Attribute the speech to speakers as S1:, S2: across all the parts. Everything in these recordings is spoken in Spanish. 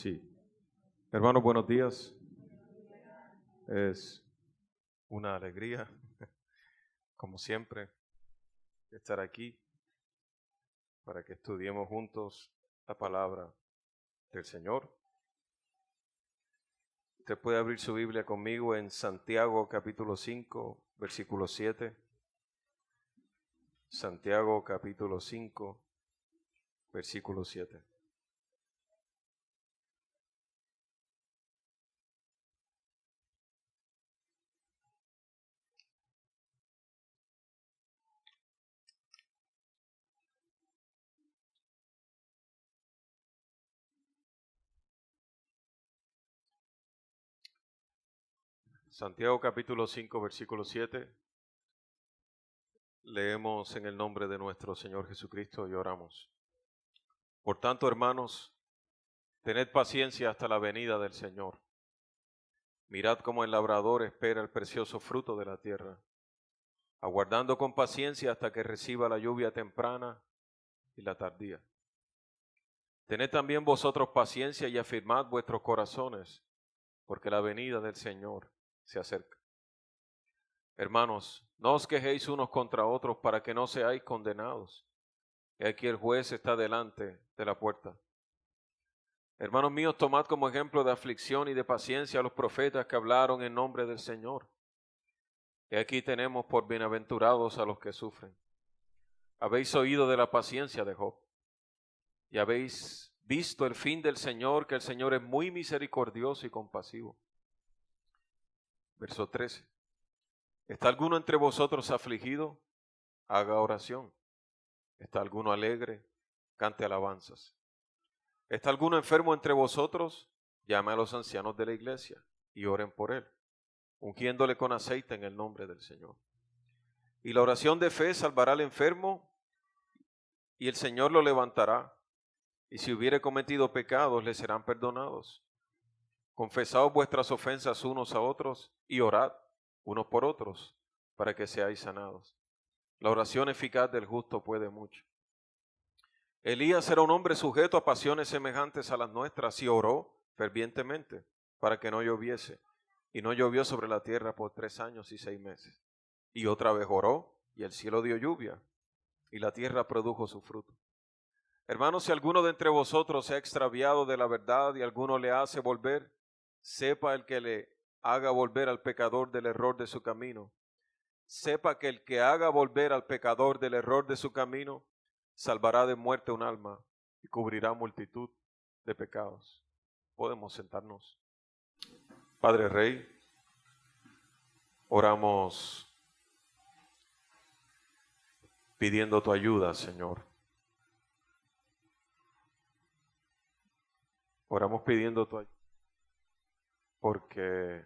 S1: Sí. Hermanos, buenos días. Es una alegría, como siempre, estar aquí para que estudiemos juntos la palabra del Señor. Usted puede abrir su Biblia conmigo en Santiago capítulo 5, versículo 7. Santiago capítulo 5, versículo 7. Santiago capítulo 5, versículo 7. Leemos en el nombre de nuestro Señor Jesucristo y oramos. Por tanto, hermanos, tened paciencia hasta la venida del Señor. Mirad cómo el labrador espera el precioso fruto de la tierra, aguardando con paciencia hasta que reciba la lluvia temprana y la tardía. Tened también vosotros paciencia y afirmad vuestros corazones, porque la venida del Señor se acerca. Hermanos, no os quejéis unos contra otros para que no seáis condenados. He aquí el juez está delante de la puerta. Hermanos míos, tomad como ejemplo de aflicción y de paciencia a los profetas que hablaron en nombre del Señor. Y aquí tenemos por bienaventurados a los que sufren. Habéis oído de la paciencia de Job y habéis visto el fin del Señor, que el Señor es muy misericordioso y compasivo. Verso 13. ¿Está alguno entre vosotros afligido? Haga oración. ¿Está alguno alegre? Cante alabanzas. ¿Está alguno enfermo entre vosotros? Llame a los ancianos de la iglesia y oren por él, ungiéndole con aceite en el nombre del Señor. Y la oración de fe salvará al enfermo y el Señor lo levantará. Y si hubiere cometido pecados, le serán perdonados. Confesaos vuestras ofensas unos a otros y orad unos por otros para que seáis sanados. La oración eficaz del justo puede mucho. Elías era un hombre sujeto a pasiones semejantes a las nuestras y oró fervientemente para que no lloviese. Y no llovió sobre la tierra por 3 años y 6 meses. Y otra vez oró y el cielo dio lluvia y la tierra produjo su fruto. Hermanos, si alguno de entre vosotros se ha extraviado de la verdad y alguno le hace volver, sepa el que le haga volver al pecador del error de su camino. Sepa que el que haga volver al pecador del error de su camino, salvará de muerte un alma y cubrirá multitud de pecados. Podemos sentarnos. Padre Rey, oramos pidiendo tu ayuda, Señor. Oramos pidiendo tu ayuda, porque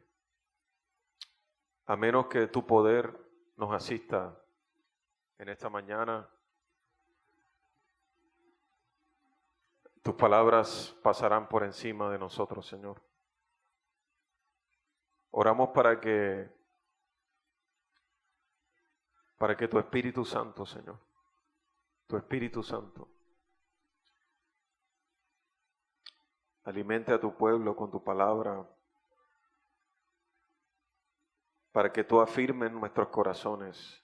S1: a menos que tu poder nos asista en esta mañana, tus palabras pasarán por encima de nosotros, Señor. Oramos para que tu Espíritu Santo, Señor, tu Espíritu Santo, alimente a tu pueblo con tu palabra, para que tú afirmes nuestros corazones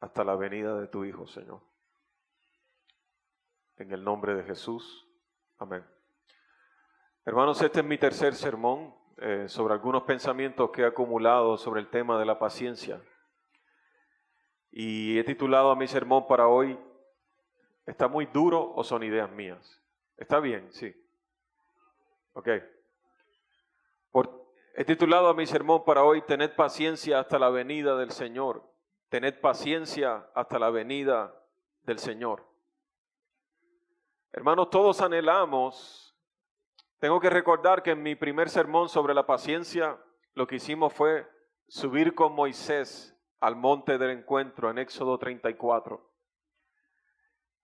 S1: hasta la venida de tu Hijo, Señor. En el nombre de Jesús. Amén. Hermanos, este es mi tercer sermón sobre algunos pensamientos que he acumulado sobre el tema de la paciencia. Y he titulado a mi sermón para hoy, ¿está muy duro o son ideas mías? ¿Está bien? Sí. Ok. He titulado a mi sermón para hoy, tened paciencia hasta la venida del Señor. Tened paciencia hasta la venida del Señor. Hermanos, todos anhelamos. Tengo que recordar que en mi primer sermón sobre la paciencia, lo que hicimos fue subir con Moisés al monte del encuentro en Éxodo 34.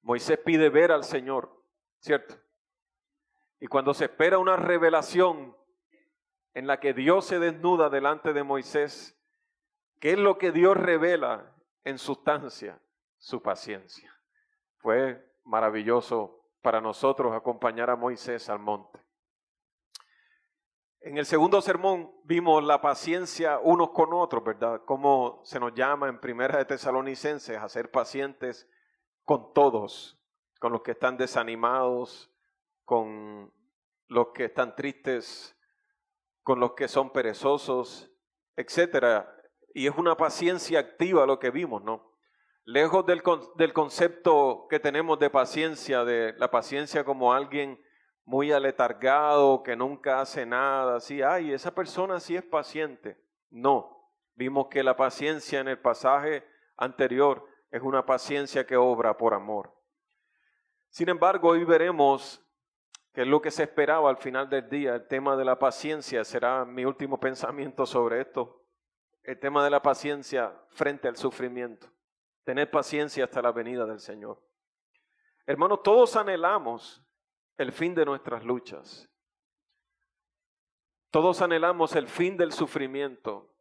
S1: Moisés pide ver al Señor, ¿cierto? Y cuando se espera una revelación en la que Dios se desnuda delante de Moisés, ¿qué es lo que Dios revela en sustancia? Su paciencia. Fue maravilloso para nosotros acompañar a Moisés al monte. En el segundo sermón vimos la paciencia unos con otros, ¿verdad? Cómo se nos llama en Primera de Tesalonicenses a ser pacientes con todos, con los que están desanimados, con los que están tristes, con los que son perezosos, etcétera. Y es una paciencia activa lo que vimos, ¿no? Lejos del concepto que tenemos de la paciencia como alguien muy aletargado, que nunca hace nada, así, ay, esa persona sí es paciente. No, vimos que la paciencia en el pasaje anterior es una paciencia que obra por amor. Sin embargo, hoy veremos que es lo que se esperaba al final del día. El tema de la paciencia será mi último pensamiento sobre esto. El tema de la paciencia frente al sufrimiento. Tener paciencia hasta la venida del Señor. Hermanos, todos anhelamos el fin de nuestras luchas. Todos anhelamos el fin del sufrimiento,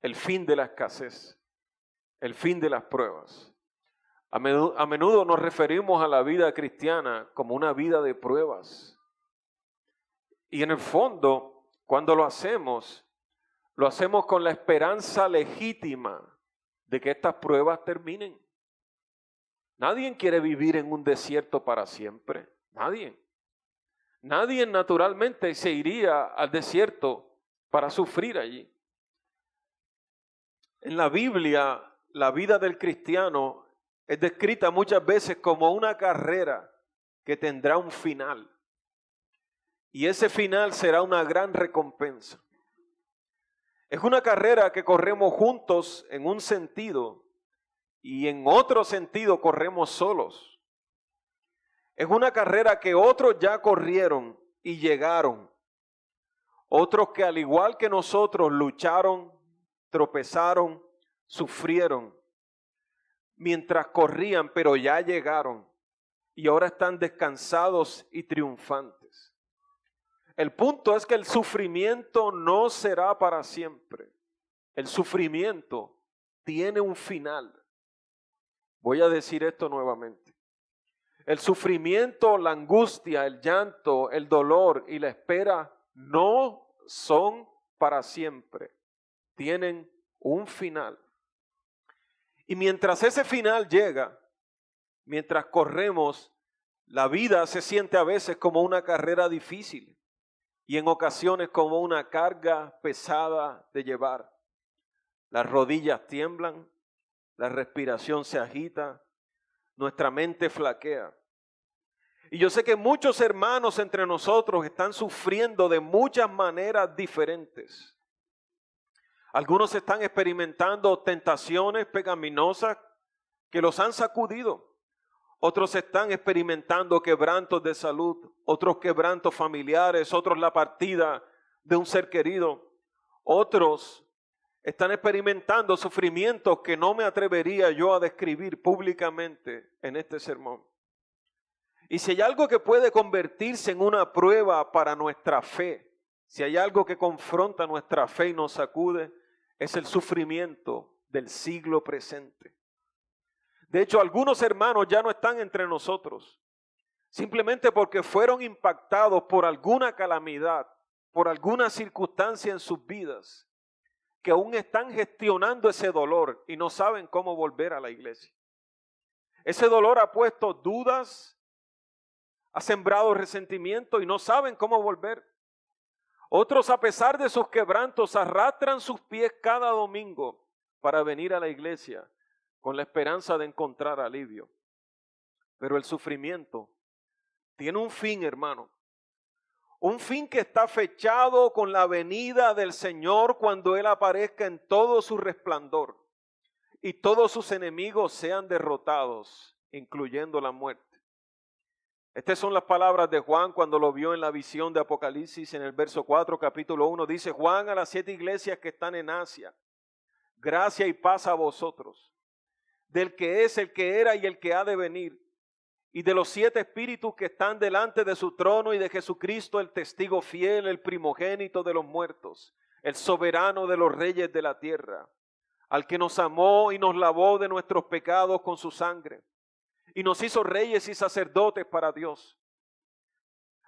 S1: el fin de la escasez, el fin de las pruebas. A menudo nos referimos a la vida cristiana como una vida de pruebas. Y en el fondo, cuando lo hacemos con la esperanza legítima de que estas pruebas terminen. Nadie quiere vivir en un desierto para siempre. Nadie. Nadie naturalmente se iría al desierto para sufrir allí. En la Biblia, la vida del cristiano es descrita muchas veces como una carrera que tendrá un final. Y ese final será una gran recompensa. Es una carrera que corremos juntos en un sentido y en otro sentido corremos solos. Es una carrera que otros ya corrieron y llegaron. Otros que al igual que nosotros lucharon, tropezaron, sufrieron mientras corrían, pero ya llegaron y ahora están descansados y triunfantes. El punto es que el sufrimiento no será para siempre. El sufrimiento tiene un final. Voy a decir esto nuevamente. El sufrimiento, la angustia, el llanto, el dolor y la espera no son para siempre. Tienen un final. Y mientras ese final llega, mientras corremos, la vida se siente a veces como una carrera difícil y en ocasiones como una carga pesada de llevar. Las rodillas tiemblan, la respiración se agita, nuestra mente flaquea. Y yo sé que muchos hermanos entre nosotros están sufriendo de muchas maneras diferentes. Algunos están experimentando tentaciones pecaminosas que los han sacudido. Otros están experimentando quebrantos de salud, otros quebrantos familiares, otros la partida de un ser querido. Otros están experimentando sufrimientos que no me atrevería yo a describir públicamente en este sermón. Y si hay algo que puede convertirse en una prueba para nuestra fe, si hay algo que confronta nuestra fe y nos sacude, es el sufrimiento del siglo presente. De hecho, algunos hermanos ya no están entre nosotros, simplemente porque fueron impactados por alguna calamidad, por alguna circunstancia en sus vidas, que aún están gestionando ese dolor y no saben cómo volver a la iglesia. Ese dolor ha puesto dudas, ha sembrado resentimiento y no saben cómo volver. Otros, a pesar de sus quebrantos, arrastran sus pies cada domingo para venir a la iglesia con la esperanza de encontrar alivio. Pero el sufrimiento tiene un fin, hermano. Un fin que está fechado con la venida del Señor cuando Él aparezca en todo su resplandor y todos sus enemigos sean derrotados, incluyendo la muerte. Estas son las palabras de Juan cuando lo vio en la visión de Apocalipsis en el verso 4, capítulo 1. Dice: Juan a las 7 iglesias que están en Asia, gracia y paz a vosotros, del que es, el que era y el que ha de venir, y de los 7 espíritus que están delante de su trono y de Jesucristo, el testigo fiel, el primogénito de los muertos, el soberano de los reyes de la tierra, al que nos amó y nos lavó de nuestros pecados con su sangre, y nos hizo reyes y sacerdotes para Dios.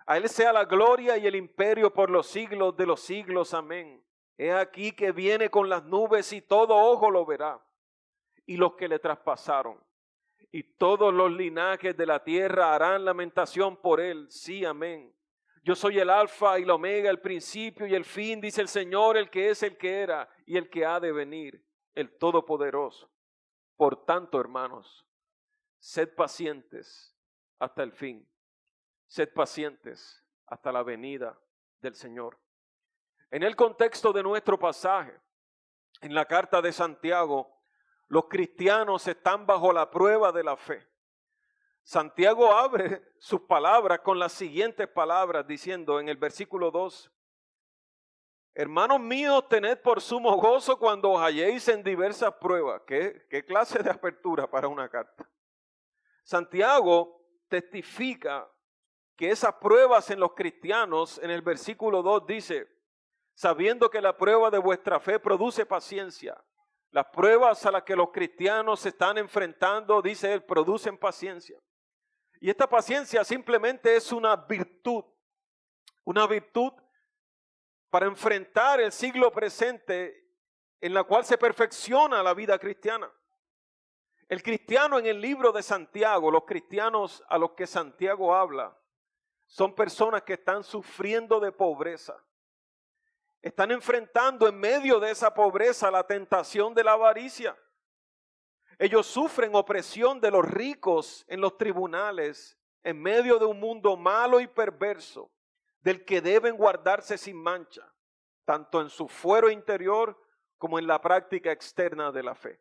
S1: A Él sea la gloria y el imperio por los siglos de los siglos. Amén. He aquí que viene con las nubes y todo ojo lo verá. Y los que le traspasaron. Y todos los linajes de la tierra harán lamentación por Él. Sí, amén. Yo soy el alfa y la omega, el principio y el fin, dice el Señor, el que es, el que era y el que ha de venir, el Todopoderoso. Por tanto, hermanos, sed pacientes hasta el fin. Sed pacientes hasta la venida del Señor. En el contexto de nuestro pasaje, en la carta de Santiago, los cristianos están bajo la prueba de la fe. Santiago abre sus palabras con las siguientes palabras, diciendo en el versículo 2, hermanos míos, tened por sumo gozo cuando os halléis en diversas pruebas. ¿Qué clase de apertura para una carta? Santiago testifica que esas pruebas en los cristianos, en el versículo 2 dice, sabiendo que la prueba de vuestra fe produce paciencia. Las pruebas a las que los cristianos se están enfrentando, dice él, producen paciencia. Y esta paciencia simplemente es una virtud para enfrentar el siglo presente en la cual se perfecciona la vida cristiana. El cristiano en el libro de Santiago, los cristianos a los que Santiago habla, son personas que están sufriendo de pobreza. Están enfrentando en medio de esa pobreza la tentación de la avaricia. Ellos sufren opresión de los ricos en los tribunales, en medio de un mundo malo y perverso, del que deben guardarse sin mancha, tanto en su fuero interior como en la práctica externa de la fe.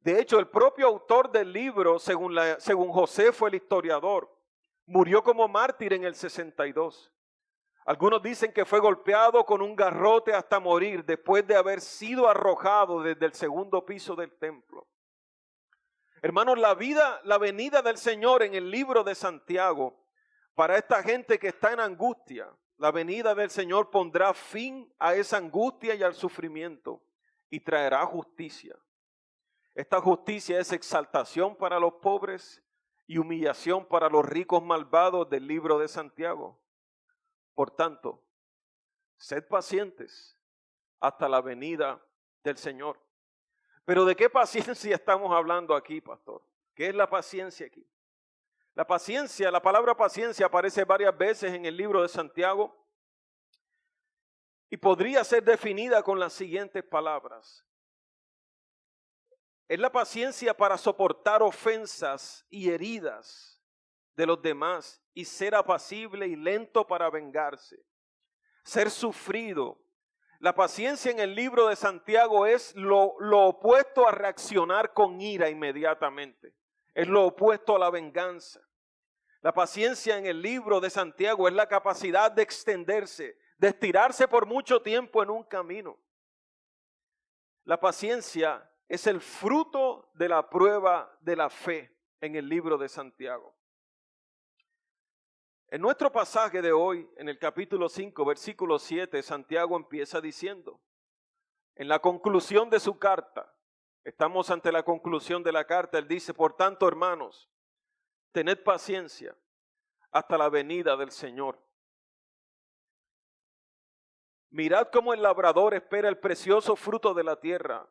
S1: De hecho, el propio autor del libro, según Josefo el historiador, murió como mártir en el 62. Algunos dicen que fue golpeado con un garrote hasta morir después de haber sido arrojado desde el segundo piso del templo. Hermanos, la venida del Señor en el libro de Santiago, para esta gente que está en angustia, la venida del Señor pondrá fin a esa angustia y al sufrimiento y traerá justicia. Esta justicia es exaltación para los pobres y humillación para los ricos malvados del libro de Santiago. Por tanto, sed pacientes hasta la venida del Señor. Pero ¿de qué paciencia estamos hablando aquí, pastor? ¿Qué es la paciencia aquí? La paciencia, la palabra paciencia aparece varias veces en el libro de Santiago y podría ser definida con las siguientes palabras. Es la paciencia para soportar ofensas y heridas de los demás y ser apacible y lento para vengarse. Ser sufrido. La paciencia en el libro de Santiago es lo opuesto a reaccionar con ira inmediatamente. Es lo opuesto a la venganza. La paciencia en el libro de Santiago es la capacidad de extenderse, de estirarse por mucho tiempo en un camino. La paciencia es el fruto de la prueba de la fe en el libro de Santiago. En nuestro pasaje de hoy, en el capítulo 5, versículo 7, Santiago empieza diciendo, en la conclusión de su carta, estamos ante la conclusión de la carta, él dice, por tanto, hermanos, tened paciencia hasta la venida del Señor. Mirad cómo el labrador espera el precioso fruto de la tierra,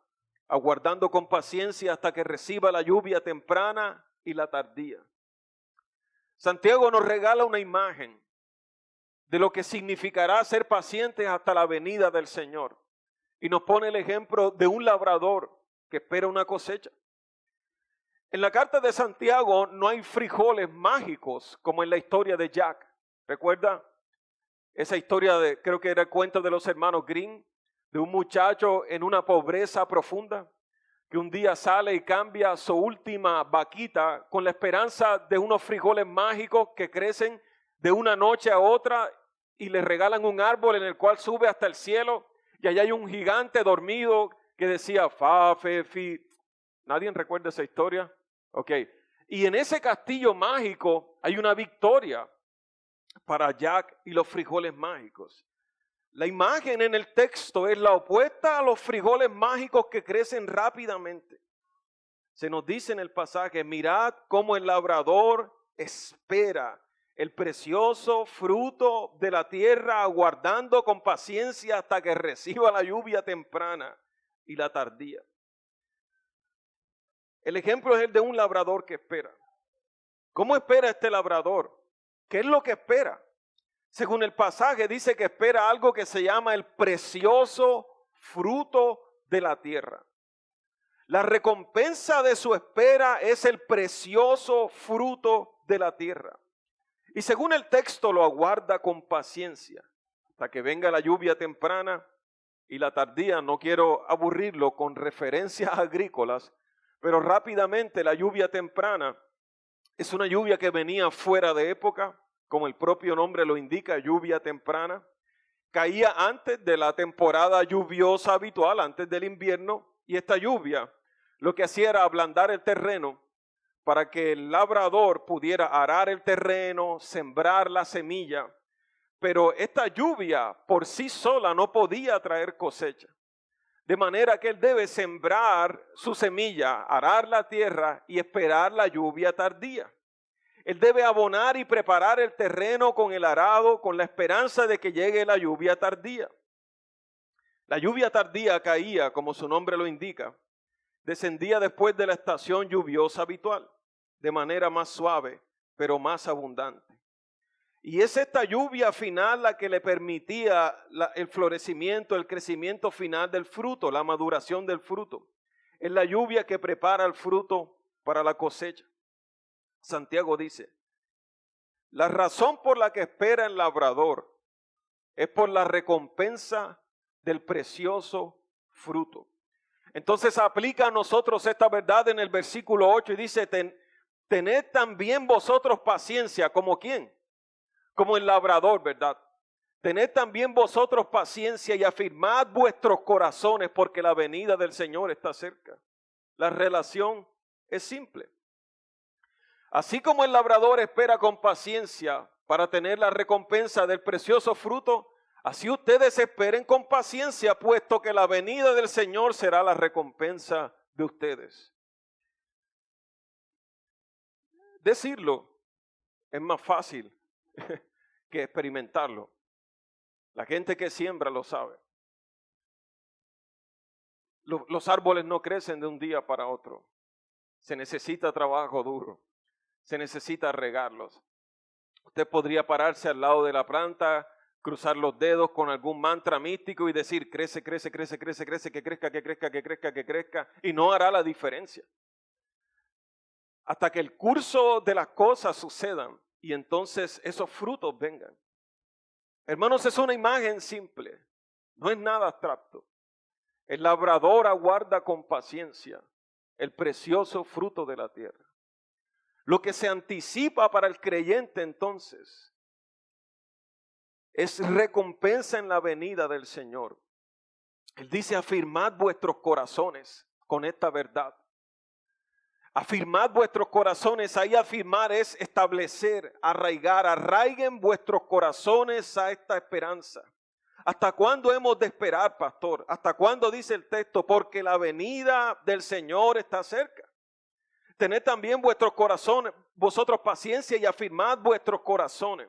S1: aguardando con paciencia hasta que reciba la lluvia temprana y la tardía. Santiago nos regala una imagen de lo que significará ser pacientes hasta la venida del Señor. Y nos pone el ejemplo de un labrador que espera una cosecha. En la carta de Santiago no hay frijoles mágicos como en la historia de Jack. ¿Recuerda? Esa historia creo que era el cuento de los hermanos Grimm, de un muchacho en una pobreza profunda, que un día sale y cambia su última vaquita con la esperanza de unos frijoles mágicos que crecen de una noche a otra y le regalan un árbol en el cual sube hasta el cielo y allá hay un gigante dormido que decía fa, fe, fi. ¿Nadie recuerda esa historia? Ok. Y en ese castillo mágico hay una victoria para Jack y los frijoles mágicos. La imagen en el texto es la opuesta a los frijoles mágicos que crecen rápidamente. Se nos dice en el pasaje, mirad cómo el labrador espera
S2: el precioso fruto de la tierra, aguardando con paciencia hasta que reciba la lluvia temprana y la tardía. El ejemplo es el de un labrador que espera. ¿Cómo espera este labrador? ¿Qué es lo que espera? Según el pasaje dice que espera algo que se llama el precioso fruto de la tierra. La recompensa de su espera es el precioso fruto de la tierra. Y según el texto lo aguarda con paciencia hasta que venga la lluvia temprana y la tardía. No quiero aburrirlo con referencias agrícolas, pero rápidamente la lluvia temprana es una lluvia que venía fuera de época, como el propio nombre lo indica, lluvia temprana. Caía antes de la temporada lluviosa habitual, antes del invierno, y esta lluvia lo que hacía era ablandar el terreno para que el labrador pudiera arar el terreno, sembrar la semilla. Pero esta lluvia por sí sola no podía traer cosecha. De manera que él debe sembrar su semilla, arar la tierra y esperar la lluvia tardía. Él debe abonar y preparar el terreno con el arado, con la esperanza de que llegue la lluvia tardía. La lluvia tardía caía, como su nombre lo indica, descendía después de la estación lluviosa habitual, de manera más suave, pero más abundante. Y es esta lluvia final la que le permitía el florecimiento, el crecimiento final del fruto, la maduración del fruto. Es la lluvia que prepara el fruto para la cosecha. Santiago dice, la razón por la que espera el labrador es por la recompensa del precioso fruto. Entonces aplica a nosotros esta verdad en el versículo 8 y dice, tened también vosotros paciencia, ¿como quién? Como el labrador, ¿verdad? Tened también vosotros paciencia y afirmad vuestros corazones porque la venida del Señor está cerca. La relación es simple. Así como el labrador espera con paciencia para tener la recompensa del precioso fruto, así ustedes esperen con paciencia, puesto que la venida del Señor será la recompensa de ustedes. Decirlo es más fácil que experimentarlo. La gente que siembra lo sabe. Los árboles no crecen de un día para otro. Se necesita trabajo duro. Se necesita regarlos. Usted podría pararse al lado de la planta, cruzar los dedos con algún mantra místico y decir, crece, crece, crece, crece, crece, que crezca, que crezca, que crezca, que crezca, y no hará la diferencia. Hasta que el curso de las cosas sucedan y entonces esos frutos vengan. Hermanos, es una imagen simple, no es nada abstracto. El labrador aguarda con paciencia el precioso fruto de la tierra. Lo que se anticipa para el creyente entonces es recompensa en la venida del Señor. Él dice, afirmad vuestros corazones con esta verdad. Afirmad vuestros corazones, ahí afirmar es establecer, arraigar, arraiguen vuestros corazones a esta esperanza. ¿Hasta cuándo hemos de esperar, pastor? ¿Hasta cuándo dice el texto? Porque la venida del Señor está cerca. Tened también vuestros corazones, vosotros paciencia y afirmad vuestros corazones.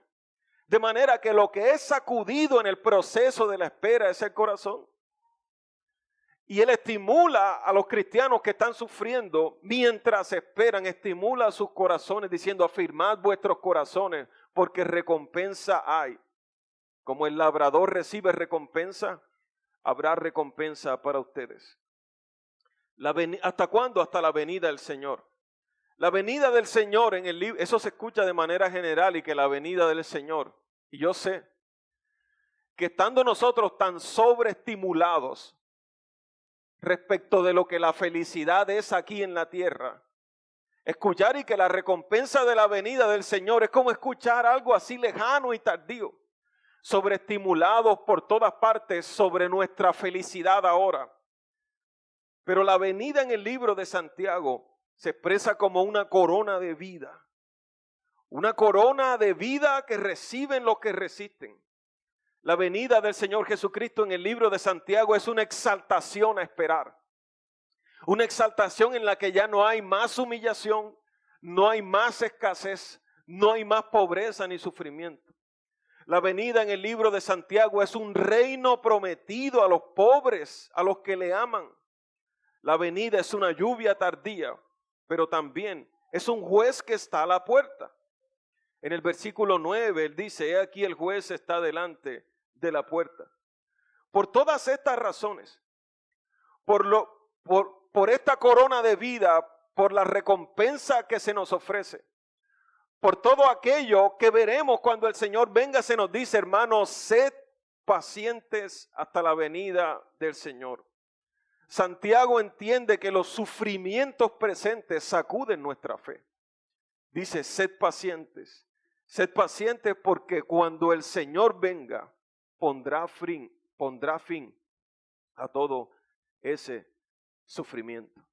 S2: De manera que lo que es sacudido en el proceso de la espera es el corazón. Y Él estimula a los cristianos que están sufriendo mientras esperan, estimula a sus corazones diciendo, afirmad vuestros corazones porque recompensa hay. Como el labrador recibe recompensa, habrá recompensa para ustedes. ¿Hasta cuándo? Hasta la venida del Señor. La venida del Señor en el libro, eso se escucha de manera general y que la venida del Señor. Y yo sé que estando nosotros tan sobreestimulados respecto de lo que la felicidad es aquí en la tierra, escuchar y que la recompensa de la venida del Señor es como escuchar algo así lejano y tardío, sobreestimulados por todas partes sobre nuestra felicidad ahora. Pero la venida en el libro de Santiago se expresa como una corona de vida. Una corona de vida que reciben los que resisten. La venida del Señor Jesucristo en el libro de Santiago es una exaltación a esperar. Una exaltación en la que ya no hay más humillación, no hay más escasez, no hay más pobreza ni sufrimiento. La venida en el libro de Santiago es un reino prometido a los pobres, a los que le aman. La venida es una lluvia tardía, pero también es un juez que está a la puerta. En el versículo 9 él dice, he aquí el juez está delante de la puerta. Por todas estas razones, por esta corona de vida, por la recompensa que se nos ofrece, por todo aquello que veremos cuando el Señor venga, se nos dice, hermanos, sed pacientes hasta la venida del Señor. Santiago entiende que los sufrimientos presentes sacuden nuestra fe. Dice, sed pacientes porque cuando el Señor venga, pondrá fin a todo ese sufrimiento.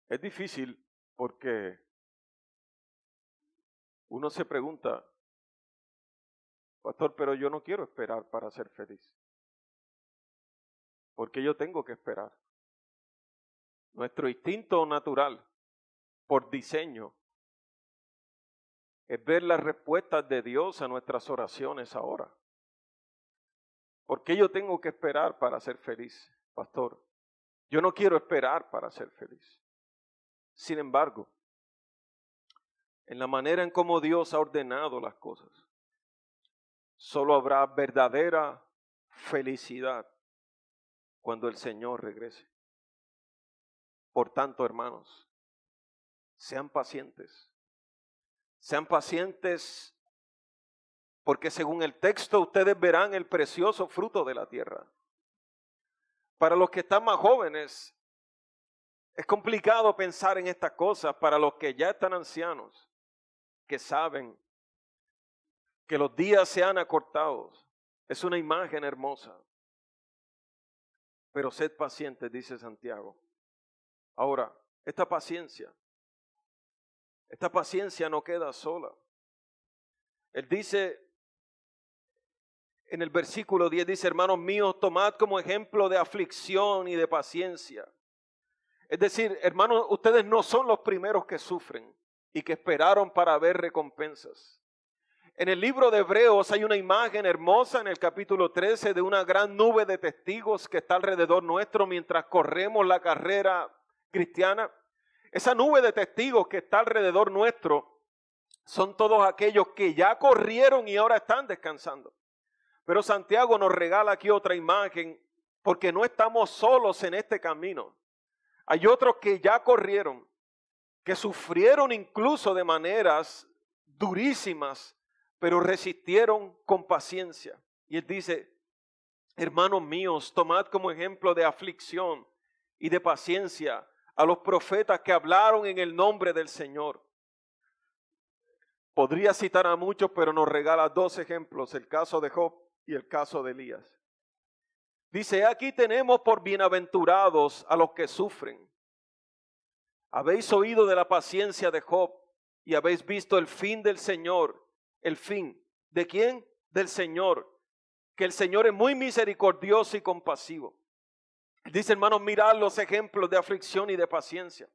S2: Es difícil porque uno se pregunta, pastor, pero yo no quiero esperar para ser feliz. Porque yo tengo que esperar. Nuestro instinto natural, por diseño, es ver las respuestas de Dios a nuestras oraciones ahora. ¿Por qué yo tengo que esperar para ser feliz, pastor? Yo no quiero esperar para ser feliz. Sin embargo, en la manera en cómo Dios ha ordenado las cosas, solo habrá verdadera felicidad cuando el Señor regrese. Por tanto, hermanos, sean pacientes. Sean pacientes porque según el texto ustedes verán el precioso fruto de la tierra. Para los que están más jóvenes, es complicado pensar en estas cosas. Para los que ya están ancianos, que saben que los días se han acortado, es una imagen hermosa. Pero sed pacientes, dice Santiago. Ahora, esta paciencia no queda sola. Él dice en el versículo 10, dice, hermanos míos, tomad como ejemplo de aflicción y de paciencia. Es decir, hermanos, ustedes no son los primeros que sufren y que esperaron para ver recompensas. En el libro de Hebreos hay una imagen hermosa en el capítulo 13 de una gran nube de testigos que está alrededor nuestro mientras corremos la carrera cristiana. Esa nube de testigos que está alrededor nuestro son todos aquellos que ya corrieron y ahora están descansando. Pero Santiago nos regala aquí otra imagen porque no estamos solos en este camino. Hay otros que ya corrieron, que sufrieron incluso de maneras durísimas, pero resistieron con paciencia. Y él dice, hermanos míos, tomad como ejemplo de aflicción y de paciencia a los profetas que hablaron en el nombre del Señor. Podría citar a muchos, pero nos regala dos ejemplos, el caso de Job y el caso de Elías. Dice, aquí tenemos por bienaventurados a los que sufren. Habéis oído de la paciencia de Job y habéis visto el fin del Señor. ¿El fin de quién? Del Señor. Que el Señor es muy misericordioso y compasivo. Dice, hermanos, mirad los ejemplos de aflicción y de paciencia.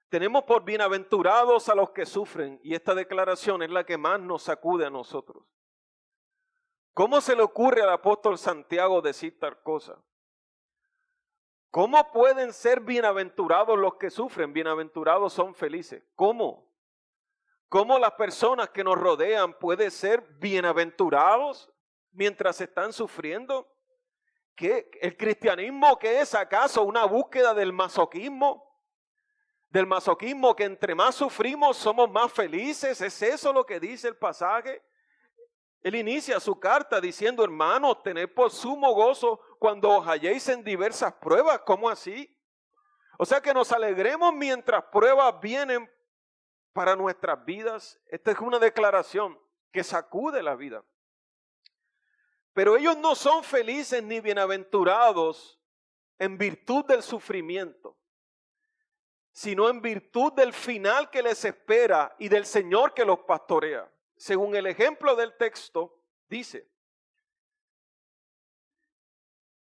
S2: Tenemos por bienaventurados a los que sufren, y esta declaración es la que más nos sacude a nosotros. ¿Cómo se le ocurre al apóstol Santiago decir tal cosa? ¿Cómo pueden ser bienaventurados los que sufren? Bienaventurados son felices. ¿Cómo? ¿Cómo las personas que nos rodean pueden ser bienaventurados mientras están sufriendo? ¿Qué? ¿El cristianismo qué es acaso una búsqueda del masoquismo? Del masoquismo que entre más sufrimos somos más felices. ¿Es eso lo que dice el pasaje? Él inicia su carta diciendo, hermanos, tened por sumo gozo cuando os halléis en diversas pruebas. ¿Cómo así? O sea que nos alegremos mientras pruebas vienen para nuestras vidas. Esta es una declaración que sacude la vida. Pero ellos no son felices ni bienaventurados en virtud del sufrimiento, sino en virtud del final que les espera y del Señor que los pastorea. Según el ejemplo del texto, dice,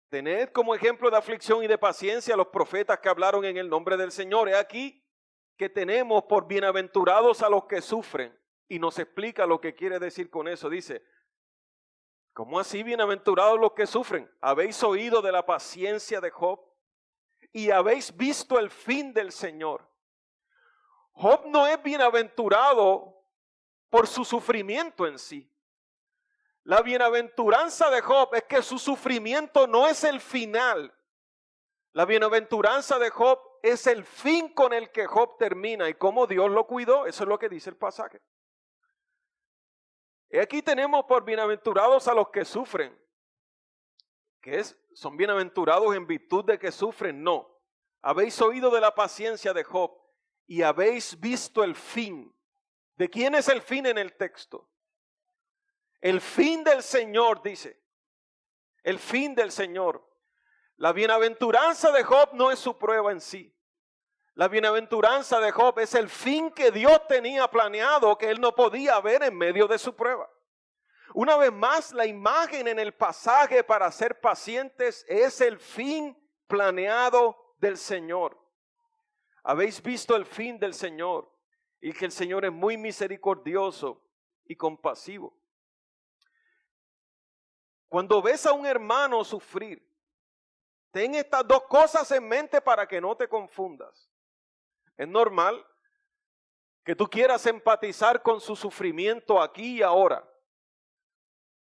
S2: Tened como ejemplo de aflicción y de paciencia a los profetas que hablaron en el nombre del Señor. He aquí que tenemos por bienaventurados a los que sufren. Y nos explica lo que quiere decir con eso. Dice, ¿cómo así bienaventurados los que sufren? ¿Habéis oído de la paciencia de Job? Y habéis visto el fin del Señor. Job no es bienaventurado por su sufrimiento en sí. La bienaventuranza de Job es que su sufrimiento no es el final. La bienaventuranza de Job es el fin con el que Job termina y cómo Dios lo cuidó. Eso es lo que dice el pasaje. Y aquí tenemos por bienaventurados a los que sufren. ¿Son bienaventurados en virtud de que sufren? No. Habéis oído de la paciencia de Job y habéis visto el fin. ¿De quién es el fin en el texto? El fin del Señor, dice. El fin del Señor. La bienaventuranza de Job no es su prueba en sí. La bienaventuranza de Job es el fin que Dios tenía planeado, que él no podía ver en medio de su prueba. Una vez más, la imagen en el pasaje para ser pacientes es el fin planeado del Señor. Habéis visto el fin del Señor y que el Señor es muy misericordioso y compasivo. Cuando ves a un hermano sufrir, ten estas dos cosas en mente para que no te confundas. Es normal que tú quieras empatizar con su sufrimiento aquí y ahora.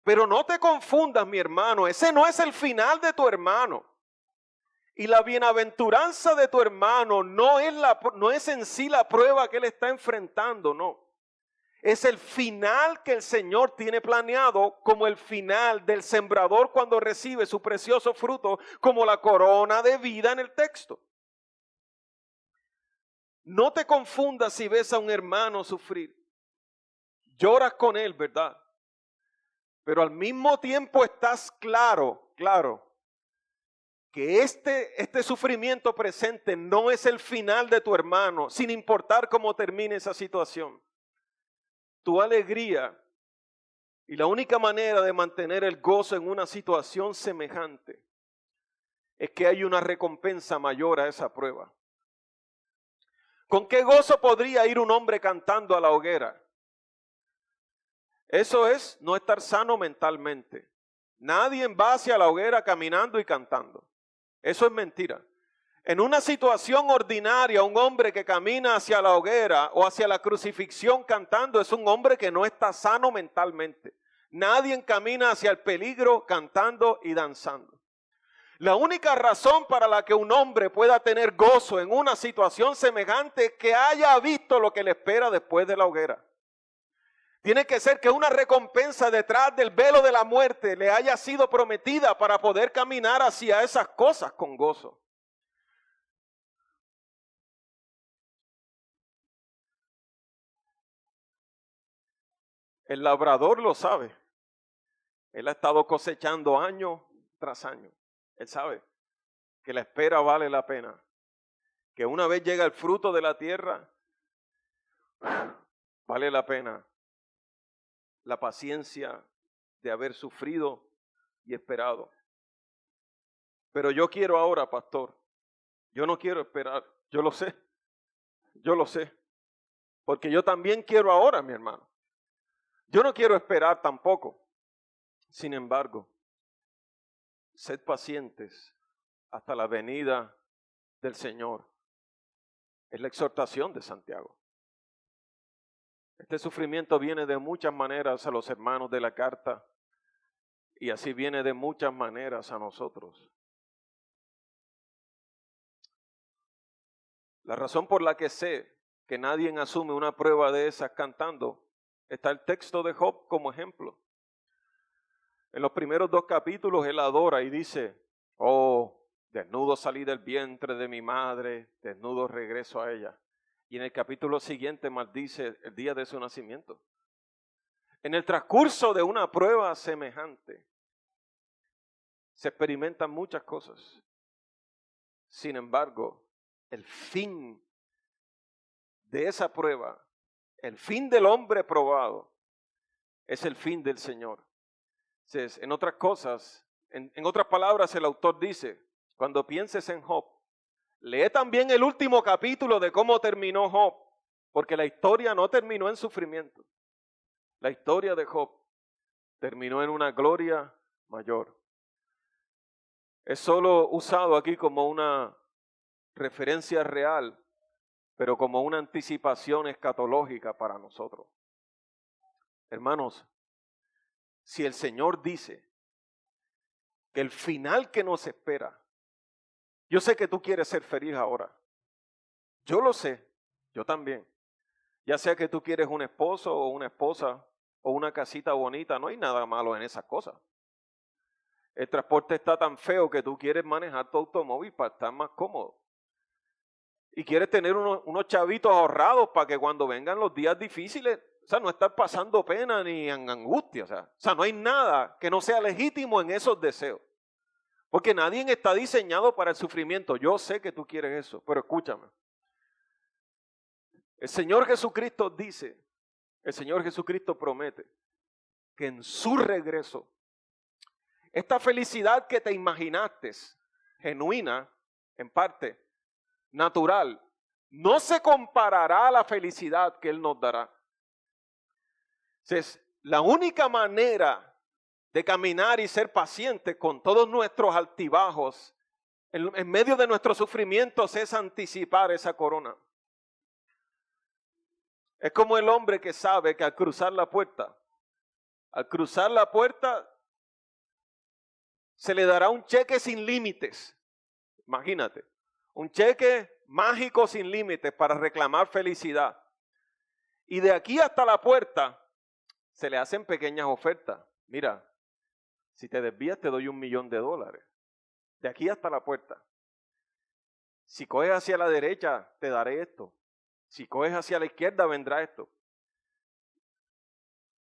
S2: Pero no te confundas, mi hermano, ese no es el final de tu hermano. Y la bienaventuranza de tu hermano no es en sí la prueba que él está enfrentando, no. Es el final que el Señor tiene planeado como el final del sembrador cuando recibe su precioso fruto, como la corona de vida en el texto. No te confundas si ves a un hermano sufrir. Lloras con él, ¿verdad? Pero al mismo tiempo estás claro que este sufrimiento presente no es el final de tu hermano, sin importar cómo termine esa situación. Tu alegría y la única manera de mantener el gozo en una situación semejante es que hay una recompensa mayor a esa prueba. ¿Con qué gozo podría ir un hombre cantando a la hoguera? Eso es no estar sano mentalmente. Nadie va hacia la hoguera caminando y cantando. Eso es mentira. En una situación ordinaria, un hombre que camina hacia la hoguera o hacia la crucifixión cantando es un hombre que no está sano mentalmente. Nadie camina hacia el peligro cantando y danzando. La única razón para la que un hombre pueda tener gozo en una situación semejante es que haya visto lo que le espera después de la hoguera. Tiene que ser que una recompensa detrás del velo de la muerte le haya sido prometida para poder caminar hacia esas cosas con gozo. El labrador lo sabe. Él ha estado cosechando año tras año. Él sabe que la espera vale la pena. Que una vez llega el fruto de la tierra, vale la pena la paciencia de haber sufrido y esperado. Pero yo quiero ahora, pastor. Yo no quiero esperar. Yo lo sé. Porque yo también quiero ahora, mi hermano. Yo no quiero esperar tampoco. Sin embargo, sed pacientes hasta la venida del Señor. Es la exhortación de Santiago. Este sufrimiento viene de muchas maneras a los hermanos de la carta y así viene de muchas maneras a nosotros. La razón por la que sé que nadie asume una prueba de esas cantando, está el texto de Job como ejemplo. En los primeros 2 capítulos él adora y dice, oh, desnudo salí del vientre de mi madre, desnudo regreso a ella. Y en el capítulo siguiente maldice el día de su nacimiento. En el transcurso de una prueba semejante, se experimentan muchas cosas. Sin embargo, el fin de esa prueba, el fin del hombre probado, es el fin del Señor. Entonces, en otras cosas, En otras palabras, el autor dice, cuando pienses en Job, lee también el último capítulo de cómo terminó Job, porque la historia no terminó en sufrimiento. La historia de Job terminó en una gloria mayor. Es solo usado aquí como una referencia real, pero como una anticipación escatológica para nosotros. Hermanos, si el Señor dice que el final que nos espera, yo sé que tú quieres ser feliz ahora. Yo lo sé, yo también. Ya sea que tú quieres un esposo o una esposa o una casita bonita, no hay nada malo en esas cosas. El transporte está tan feo que tú quieres manejar tu automóvil para estar más cómodo. Y quieres tener unos chavitos ahorrados para que cuando vengan los días difíciles, o sea, no estar pasando pena ni angustia. O sea, no hay nada que no sea legítimo en esos deseos. Porque nadie está diseñado para el sufrimiento. Yo sé que tú quieres eso, pero escúchame. El Señor Jesucristo dice, el Señor Jesucristo promete que en su regreso, esta felicidad que te imaginaste, genuina, en parte, natural, no se comparará a la felicidad que Él nos dará. Entonces, la única manera de caminar y ser pacientes con todos nuestros altibajos, en medio de nuestros sufrimientos, es anticipar esa corona. Es como el hombre que sabe que al cruzar la puerta, se le dará un cheque sin límites. Imagínate, un cheque mágico sin límites para reclamar felicidad. Y de aquí hasta la puerta se le hacen pequeñas ofertas. Mira, si te desvías te doy $1,000,000. De aquí hasta la puerta. Si coges hacia la derecha te daré esto. Si coges hacia la izquierda vendrá esto.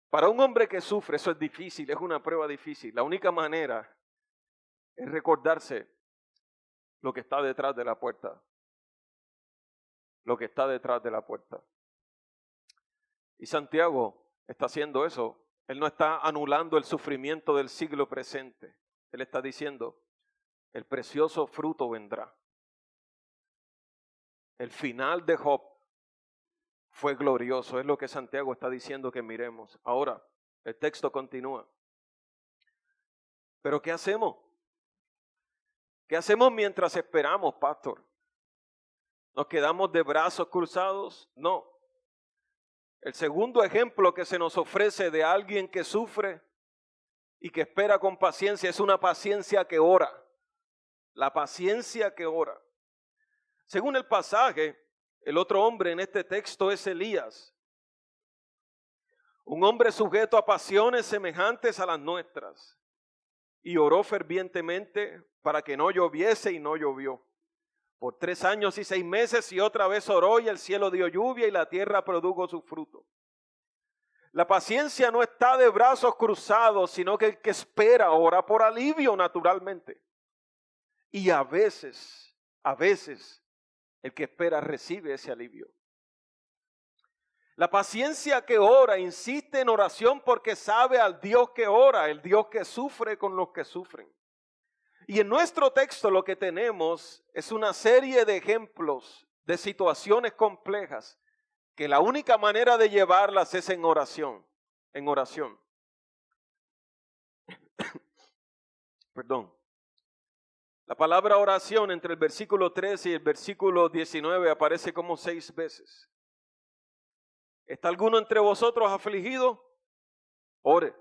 S2: Para un hombre que sufre eso es difícil, es una prueba difícil. La única manera es recordarse lo que está detrás de la puerta. Lo que está detrás de la puerta. Y Santiago está haciendo eso. Él no está anulando el sufrimiento del siglo presente. Él está diciendo, el precioso fruto vendrá. El final de Job fue glorioso. Es lo que Santiago está diciendo que miremos. Ahora, el texto continúa. ¿Pero qué hacemos? ¿Qué hacemos mientras esperamos, pastor? ¿Nos quedamos de brazos cruzados? No. El segundo ejemplo que se nos ofrece de alguien que sufre y que espera con paciencia es una paciencia que ora. La paciencia que ora. Según el pasaje, el otro hombre en este texto es Elías. Un hombre sujeto a pasiones semejantes a las nuestras. Y oró fervientemente para que no lloviese y no llovió. Por 3 años y 6 meses y otra vez oró y el cielo dio lluvia y la tierra produjo su fruto. La paciencia no está de brazos cruzados, sino que el que espera ora por alivio naturalmente. Y a veces, el que espera recibe ese alivio. La paciencia que ora insiste en oración porque sabe al Dios que ora, el Dios que sufre con los que sufren. Y en nuestro texto lo que tenemos es una serie de ejemplos de situaciones complejas que la única manera de llevarlas es en oración, Perdón. La palabra oración entre el versículo 13 y el versículo 19 aparece como 6 veces. ¿Está alguno entre vosotros afligido? Ore.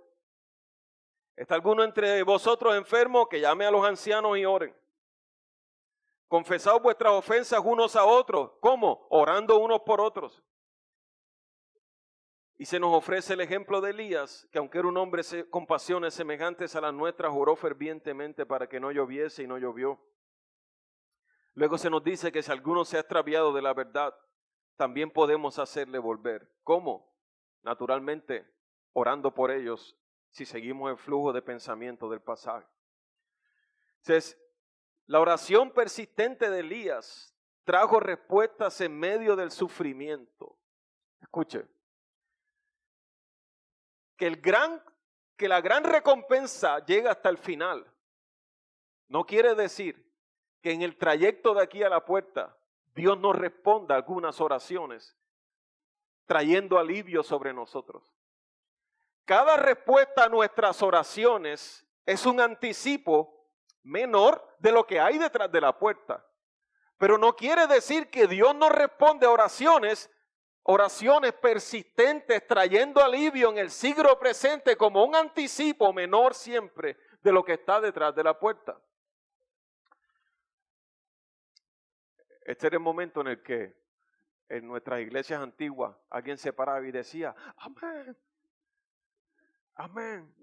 S2: ¿Está alguno entre vosotros enfermo? Que llame a los ancianos y oren. Confesad vuestras ofensas unos a otros. ¿Cómo? Orando unos por otros. Y se nos ofrece el ejemplo de Elías, que aunque era un hombre con pasiones semejantes a las nuestras, oró fervientemente para que no lloviese y no llovió. Luego se nos dice que si alguno se ha extraviado de la verdad, también podemos hacerle volver. ¿Cómo? Naturalmente, orando por ellos, si seguimos el flujo de pensamiento del pasaje. Entonces, la oración persistente de Elías trajo respuestas en medio del sufrimiento. Escuche. Que la gran recompensa llega hasta el final. no quiere decir que en el trayecto de aquí a la puerta Dios no responda a algunas oraciones trayendo alivio sobre nosotros. Cada respuesta a nuestras oraciones es un anticipo menor de lo que hay detrás de la puerta. Pero no quiere decir que Dios no responde a oraciones persistentes trayendo alivio en el siglo presente como un anticipo menor siempre de lo que está detrás de la puerta. Este era el momento en el que en nuestras iglesias antiguas alguien se paraba y decía, amén, amén.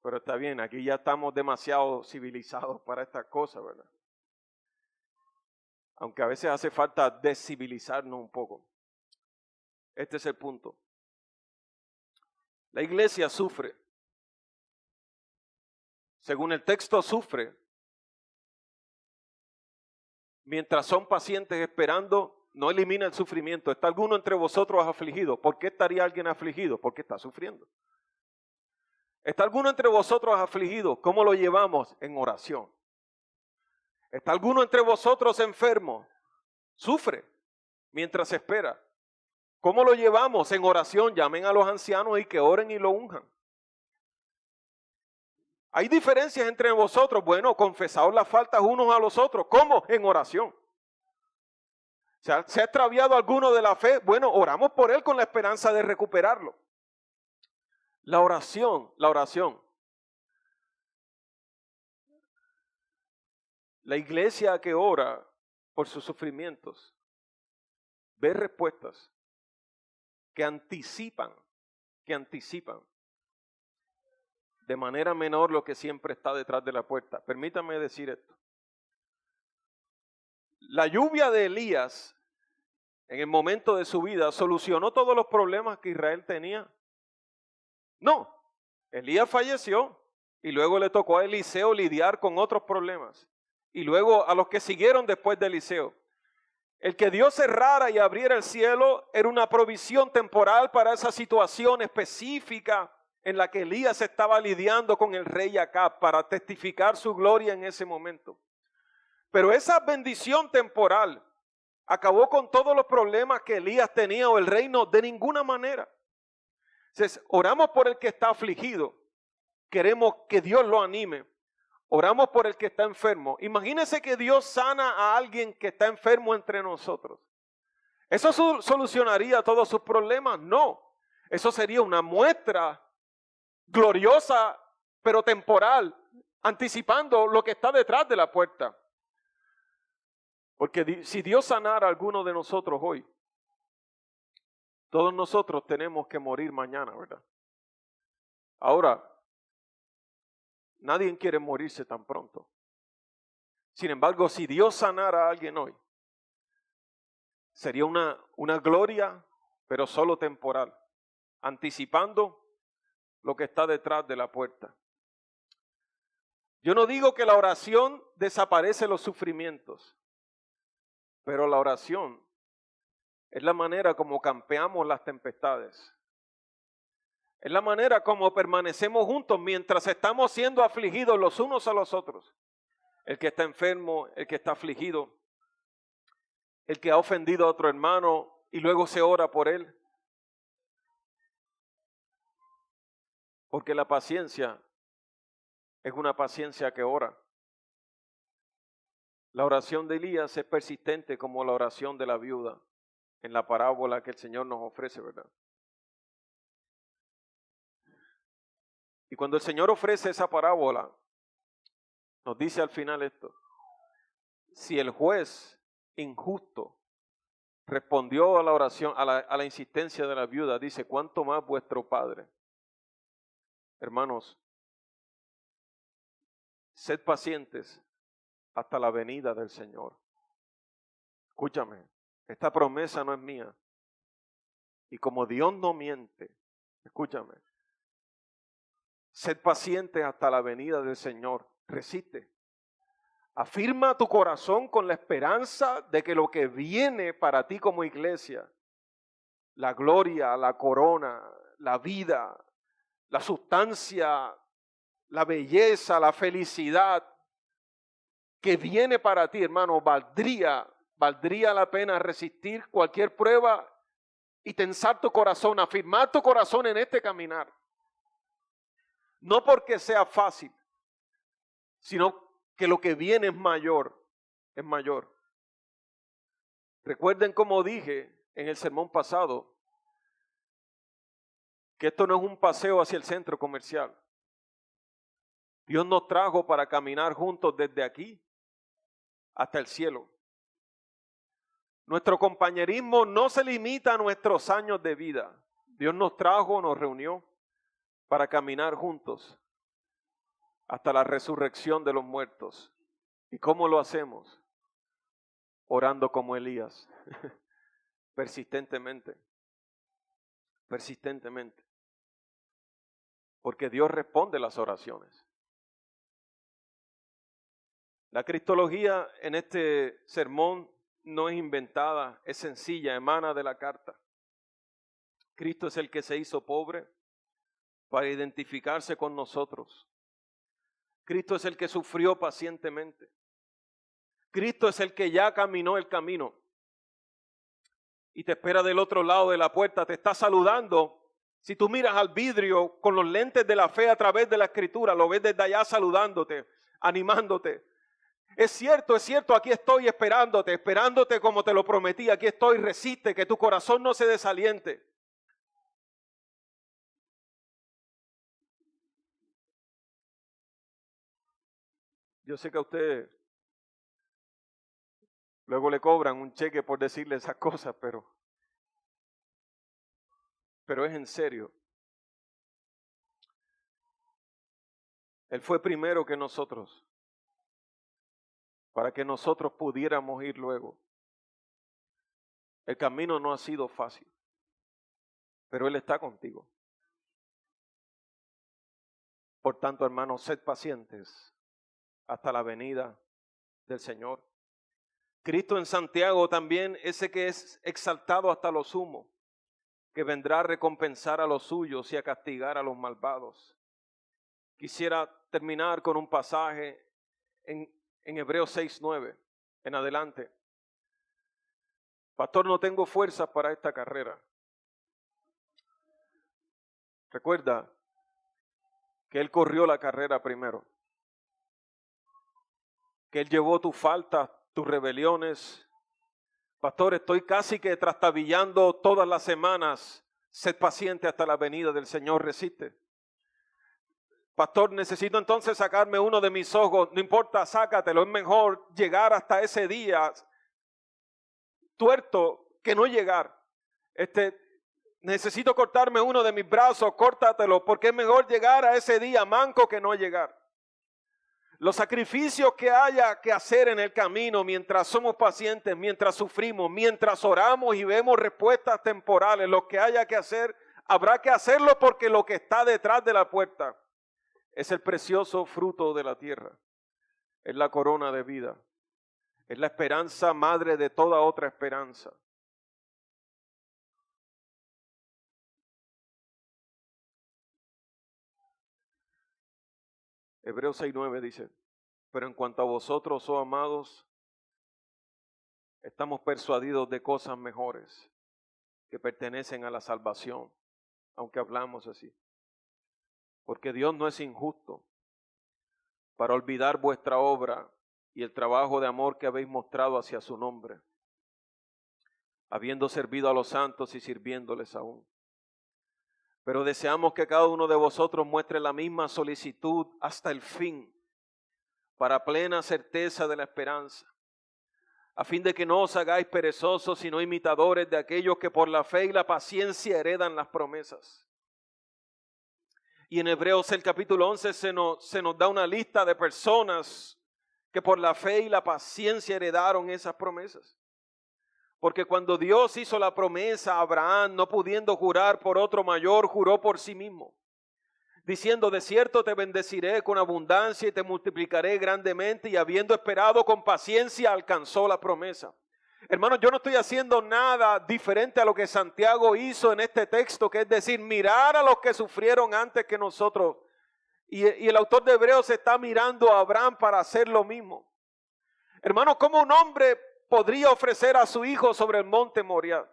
S2: Pero está bien, aquí ya estamos demasiado civilizados para estas cosas, ¿verdad? Aunque a veces hace falta descivilizarnos un poco. Este es el punto. La iglesia sufre. Según el texto, sufre. Mientras son pacientes esperando, no elimina el sufrimiento. ¿Está alguno entre vosotros afligido? ¿Por qué estaría alguien afligido? Porque está sufriendo. ¿Está alguno entre vosotros afligido? ¿Cómo lo llevamos? En oración. ¿Está alguno entre vosotros enfermo? Sufre mientras espera. ¿Cómo lo llevamos? En oración. Llamen a los ancianos y que oren y lo unjan. ¿Hay diferencias entre vosotros? Bueno, confesaos las faltas unos a los otros. ¿Cómo? En oración. ¿Se ha extraviado alguno de la fe? Bueno, oramos por él con la esperanza de recuperarlo. La oración. La iglesia que ora por sus sufrimientos ve respuestas que anticipan de manera menor lo que siempre está detrás de la puerta. Permítame decir esto. La lluvia de Elías en el momento de su vida solucionó todos los problemas que Israel tenía. No, Elías falleció y luego le tocó a Eliseo lidiar con otros problemas. Y luego a los que siguieron después de Eliseo. El que Dios cerrara y abriera el cielo era una provisión temporal para esa situación específica en la que Elías estaba lidiando con el rey Acab para testificar su gloria en ese momento. Pero esa bendición temporal acabó con todos los problemas que Elías tenía o el reino de ninguna manera. Entonces, oramos por el que está afligido, queremos que Dios lo anime. Oramos por el que está enfermo. Imagínense que Dios sana a alguien que está enfermo entre nosotros. ¿Eso solucionaría todos sus problemas? No. Eso sería una muestra gloriosa, pero temporal, anticipando lo que está detrás de la puerta. Porque si Dios sanara a alguno de nosotros hoy, todos nosotros tenemos que morir mañana, ¿verdad? Ahora, nadie quiere morirse tan pronto. Sin embargo, si Dios sanara a alguien hoy, sería una gloria, pero solo temporal, anticipando lo que está detrás de la puerta. Yo no digo que la oración desaparece los sufrimientos, pero la oración es la manera como campeamos las tempestades. Es la manera como permanecemos juntos mientras estamos siendo afligidos los unos a los otros. El que está enfermo, el que está afligido, el que ha ofendido a otro hermano y luego se ora por él. Porque la paciencia es una paciencia que ora. La oración de Elías es persistente como la oración de la viuda en la parábola que el Señor nos ofrece, ¿verdad? Y cuando el Señor ofrece esa parábola, nos dice al final esto: si el juez injusto respondió a la oración, a la insistencia de la viuda, dice, ¿cuánto más vuestro Padre? Hermanos, sed pacientes hasta la venida del Señor. Escúchame, esta promesa no es mía. Y como Dios no miente, escúchame, sed pacientes hasta la venida del Señor. Resiste. Afirma tu corazón con la esperanza de que lo que viene para ti como iglesia, la gloria, la corona, la vida, la sustancia la belleza, la felicidad que viene para ti, hermano, valdría la pena resistir cualquier prueba y tensar tu corazón, afirmar tu corazón en este caminar. No porque sea fácil, sino que lo que viene es mayor. Recuerden como dije en el sermón pasado, que esto no es un paseo hacia el centro comercial. Dios nos trajo para caminar juntos desde aquí hasta el cielo. Nuestro compañerismo no se limita a nuestros años de vida. Dios nos trajo, nos reunió para caminar juntos hasta la resurrección de los muertos. ¿Y cómo lo hacemos? Orando como Elías, persistentemente. Porque Dios responde las oraciones. La cristología en este sermón no es inventada, es sencilla, emana de la carta. Cristo es el que se hizo pobre para identificarse con nosotros. Cristo es el que sufrió pacientemente. Cristo es el que ya caminó el camino y te espera del otro lado de la puerta, te está saludando. Si tú miras al vidrio con los lentes de la fe a través de la Escritura, lo ves desde allá saludándote, animándote. Es cierto, aquí estoy esperándote como te lo prometí, aquí estoy, resiste, que tu corazón no se desaliente. Yo sé que a usted luego le cobran un cheque por decirle esas cosas, pero es en serio. Él fue primero que nosotros, para que nosotros pudiéramos ir luego. El camino no ha sido fácil, pero Él está contigo. Por tanto, hermanos, sed pacientes hasta la venida del Señor. Cristo en Santiago también, ese que es exaltado hasta lo sumo, que vendrá a recompensar a los suyos y a castigar a los malvados. Quisiera terminar con un pasaje en Hebreos 6:9 en adelante. Pastor, no tengo fuerzas para esta carrera. Recuerda que Él corrió la carrera primero, que Él llevó tus faltas, tus rebeliones. Pastor, estoy casi que trastabillando todas las semanas. Sed paciente hasta la venida del Señor, resiste. Pastor, necesito entonces sacarme uno de mis ojos. No importa, sácatelo. Es mejor llegar hasta ese día tuerto que no llegar. Necesito cortarme uno de mis brazos, córtatelo, porque es mejor llegar a ese día manco que no llegar. Los sacrificios que haya que hacer en el camino mientras somos pacientes, mientras sufrimos, mientras oramos y vemos respuestas temporales, lo que haya que hacer, habrá que hacerlo porque lo que está detrás de la puerta es el precioso fruto de la tierra, es la corona de vida, es la esperanza madre de toda otra esperanza. Hebreos 6:9 dice, pero en cuanto a vosotros, oh amados, estamos persuadidos de cosas mejores que pertenecen a la salvación, aunque hablamos así. Porque Dios no es injusto para olvidar vuestra obra y el trabajo de amor que habéis mostrado hacia su nombre, habiendo servido a los santos y sirviéndoles aún. Pero deseamos que cada uno de vosotros muestre la misma solicitud hasta el fin, para plena certeza de la esperanza, a fin de que no os hagáis perezosos, sino imitadores de aquellos que por la fe y la paciencia heredan las promesas. Y en Hebreos el capítulo 11 se nos da una lista de personas que por la fe y la paciencia heredaron esas promesas. Porque cuando Dios hizo la promesa a Abraham, no pudiendo jurar por otro mayor, juró por sí mismo, diciendo, de cierto te bendeciré con abundancia y te multiplicaré grandemente, y habiendo esperado con paciencia, alcanzó la promesa. Hermanos, yo no estoy haciendo nada diferente a lo que Santiago hizo en este texto, que es decir, mirar a los que sufrieron antes que nosotros Y el autor de Hebreos está mirando a Abraham para hacer lo mismo. Hermano, ¿cómo un hombre podría ofrecer a su hijo sobre el monte Moriah?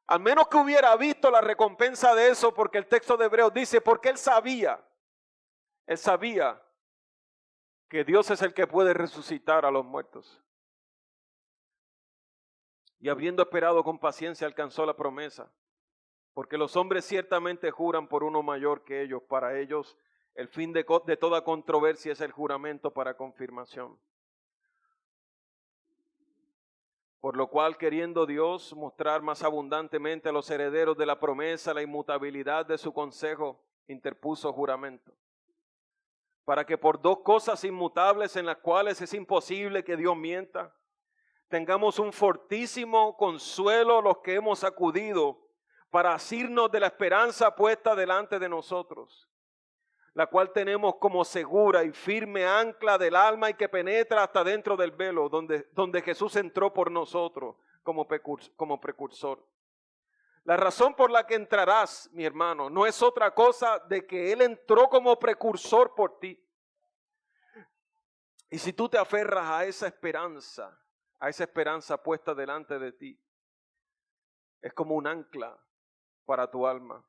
S2: Al menos que hubiera visto la recompensa de eso, porque el texto de Hebreos dice, porque él sabía que Dios es el que puede resucitar a los muertos. Y habiendo esperado con paciencia alcanzó la promesa, porque los hombres ciertamente juran por uno mayor que ellos. Para ellos el fin de toda controversia es el juramento para confirmación. Por lo cual, queriendo Dios mostrar más abundantemente a los herederos de la promesa la inmutabilidad de su consejo, interpuso juramento, para que por dos cosas inmutables en las cuales es imposible que Dios mienta, tengamos un fortísimo consuelo los que hemos acudido para asirnos de la esperanza puesta delante de nosotros, la cual tenemos como segura y firme ancla del alma y que penetra hasta dentro del velo, donde Jesús entró por nosotros como precursor. La razón por la que entrarás, mi hermano, no es otra cosa de que Él entró como precursor por ti. Y si tú te aferras a esa esperanza puesta delante de ti, es como un ancla para tu alma,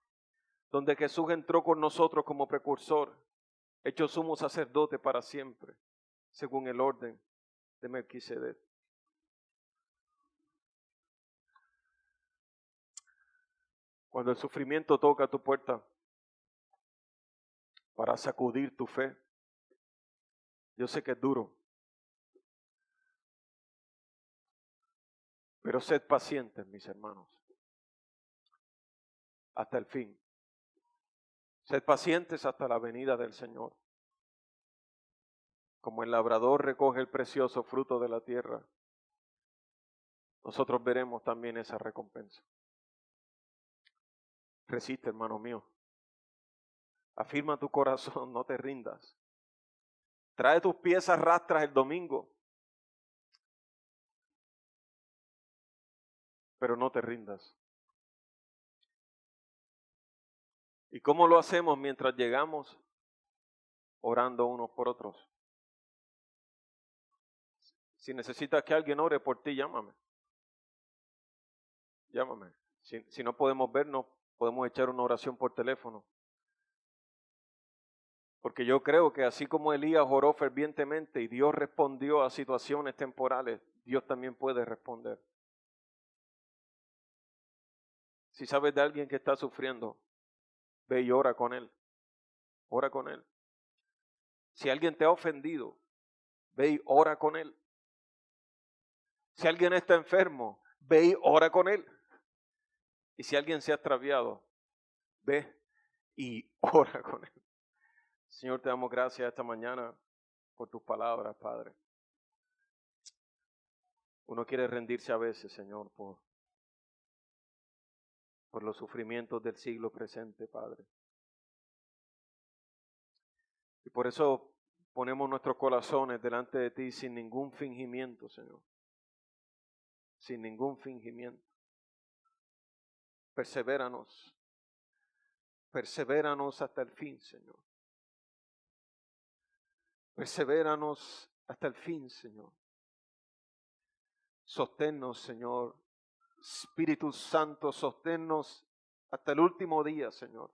S2: donde Jesús entró con nosotros como precursor, hecho sumo sacerdote para siempre, según el orden de Melquisedec. Cuando el sufrimiento toca tu puerta para sacudir tu fe, yo sé que es duro, pero sed pacientes, mis hermanos, hasta el fin. Sed pacientes hasta la venida del Señor. Como el labrador recoge el precioso fruto de la tierra, nosotros veremos también esa recompensa. Resiste, hermano mío. Afirma tu corazón, no te rindas. Trae tus pies a rastras el domingo, pero no te rindas. ¿Y cómo lo hacemos mientras llegamos? Orando unos por otros. Si necesitas que alguien ore por ti, llámame. Llámame. Si no podemos vernos, podemos echar una oración por teléfono. Porque yo creo que así como Elías oró fervientemente y Dios respondió a situaciones temporales, Dios también puede responder. Si sabes de alguien que está sufriendo, ve y ora con él. Ora con él. Si alguien te ha ofendido, ve y ora con él. Si alguien está enfermo, ve y ora con él. Y si alguien se ha extraviado, ve y ora con él. Señor, te damos gracias esta mañana por tus palabras, Padre. Uno quiere rendirse a veces, Señor, por los sufrimientos del siglo presente, Padre. Y por eso ponemos nuestros corazones delante de ti sin ningún fingimiento, Señor. Sin ningún fingimiento. Persevéranos. Persevéranos hasta el fin, Señor. Persevéranos hasta el fin, Señor. Sosténnos, Señor. Espíritu Santo, sosténnos hasta el último día, Señor,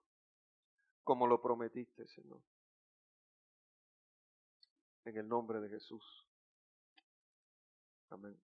S2: como lo prometiste, Señor. En el nombre de Jesús. Amén.